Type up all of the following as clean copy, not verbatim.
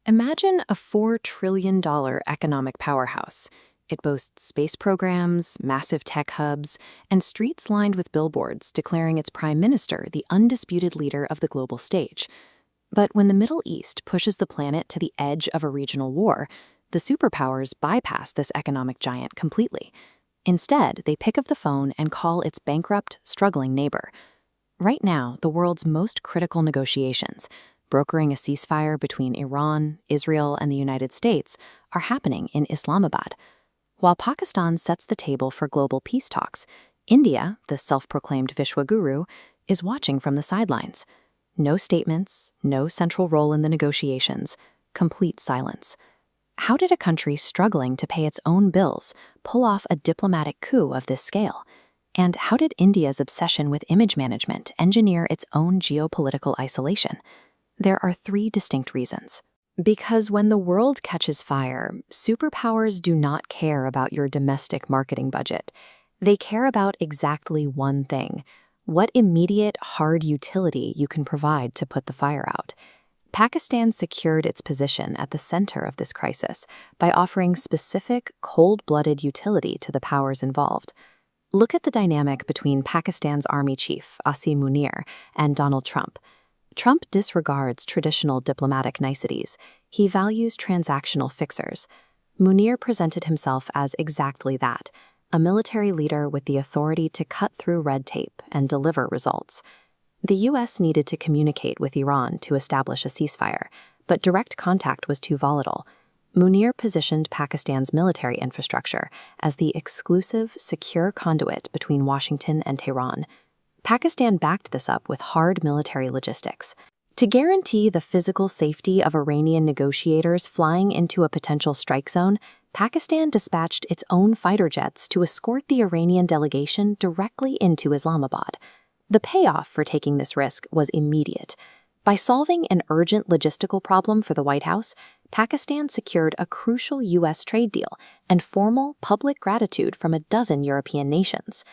Imagine a $4 trillion economic powerhouse. It boasts space programs, massive tech hubs, and streets lined with billboards declaring its prime minister the undisputed leader of the global stage. But when the Middle East pushes the planet to the edge of a regional war, the superpowers bypass this economic giant completely. Instead, they pick up the phone and call its bankrupt, struggling neighbor. Right now, the world's most critical negotiations, brokering a ceasefire between Iran, Israel, and the United States, are happening in Islamabad. While Pakistan sets the table for global peace talks, India, the self-proclaimed Vishwaguru, is watching from the sidelines. No statements, no central role in the negotiations, complete silence. How did a country struggling to pay its own bills pull off a diplomatic coup of this scale? And how did India's obsession with image management engineer its own geopolitical isolation? There are three distinct reasons. Because when the world catches fire, superpowers do not care about your domestic marketing budget. They care about exactly one thing: what immediate, hard utility you can provide to put the fire out. Pakistan secured its position at the center of this crisis by offering specific, cold-blooded utility to the powers involved. Look at the dynamic between Pakistan's army chief, Asim Munir, and Donald Trump. Trump disregards traditional diplomatic niceties. He values transactional fixers. Munir presented himself as exactly that, a military leader with the authority to cut through red tape and deliver results. The U.S. needed to communicate with Iran to establish a ceasefire, but direct contact was too volatile. Munir positioned Pakistan's military infrastructure as the exclusive, secure conduit between Washington and Tehran. Pakistan backed this up with hard military logistics. To guarantee the physical safety of Iranian negotiators flying into a potential strike zone, Pakistan dispatched its own fighter jets to escort the Iranian delegation directly into Islamabad. The payoff for taking this risk was immediate. By solving an urgent logistical problem for the White House, Pakistan secured a crucial U.S. trade deal and formal public gratitude from a dozen European nations.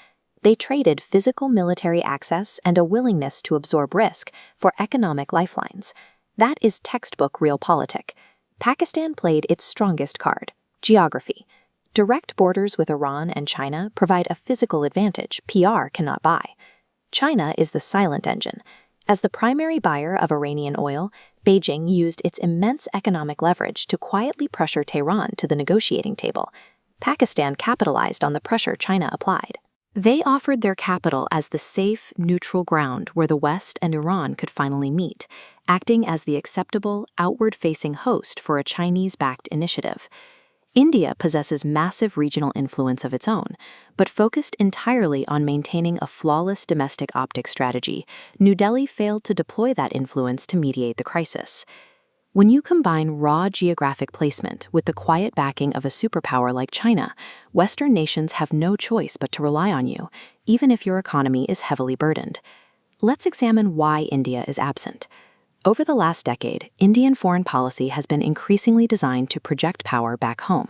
They traded physical military access and a willingness to absorb risk for economic lifelines. That is textbook realpolitik. Pakistan played its strongest card: geography. Direct borders with Iran and China provide a physical advantage PR cannot buy. China is the silent engine. As the primary buyer of Iranian oil, Beijing used its immense economic leverage to quietly pressure Tehran to the negotiating table. Pakistan capitalized on the pressure China applied. They offered their capital as the safe, neutral ground where the West and Iran could finally meet, acting as the acceptable, outward-facing host for a Chinese-backed initiative. India possesses massive regional influence of its own, but focused entirely on maintaining a flawless domestic optics strategy, New Delhi failed to deploy that influence to mediate the crisis. When you combine raw geographic placement with the quiet backing of a superpower like China, Western nations have no choice but to rely on you, even if your economy is heavily burdened. Let's examine why India is absent. Over the last decade, Indian foreign policy has been increasingly designed to project power back home.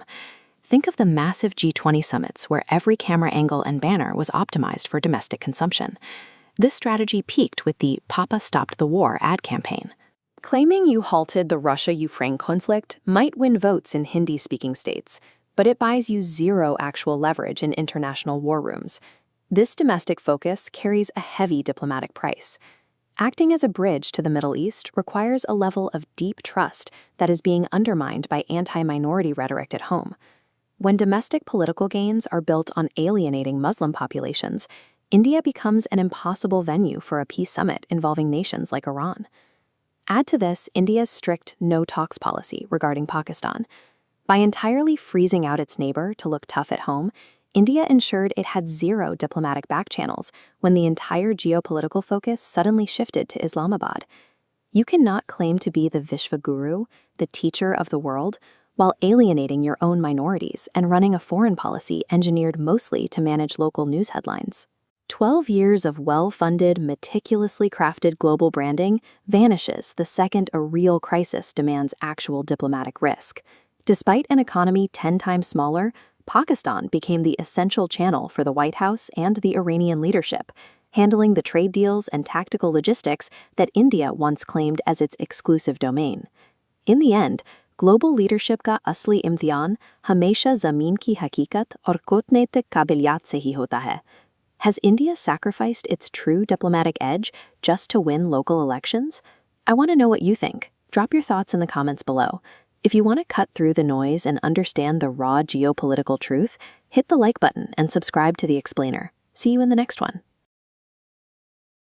Think of the massive G20 summits where every camera angle and banner was optimized for domestic consumption. This strategy peaked with the "Papa Stopped the War" ad campaign. Claiming you halted the Russia-Ukraine conflict might win votes in Hindi-speaking states, but it buys you zero actual leverage in international war rooms. This domestic focus carries a heavy diplomatic price. Acting as a bridge to the Middle East requires a level of deep trust that is being undermined by anti-minority rhetoric at home. When domestic political gains are built on alienating Muslim populations, India becomes an impossible venue for a peace summit involving nations like Iran. Add to this India's strict no-talks policy regarding Pakistan. By entirely freezing out its neighbor to look tough at home, India ensured it had zero diplomatic backchannels when the entire geopolitical focus suddenly shifted to Islamabad. You cannot claim to be the Vishwaguru, the teacher of the world, while alienating your own minorities and running a foreign policy engineered mostly to manage local news headlines. 12 years of well-funded, meticulously crafted global branding vanishes the second a real crisis demands actual diplomatic risk. Despite an economy 10 times smaller, Pakistan became the essential channel for the White House and the Iranian leadership, handling the trade deals and tactical logistics that India once claimed as its exclusive domain. In the end, global leadership का असली इम्तिहान हमेशा ज़मीन की हकीकत और कूटनीतिक काबिलियत से ही होता है. Has India sacrificed its true diplomatic edge just to win local elections? I want to know what you think. Drop your thoughts in the comments below. If you want to cut through the noise and understand the raw geopolitical truth, hit the like button and subscribe to The Explainer. See you in the next one.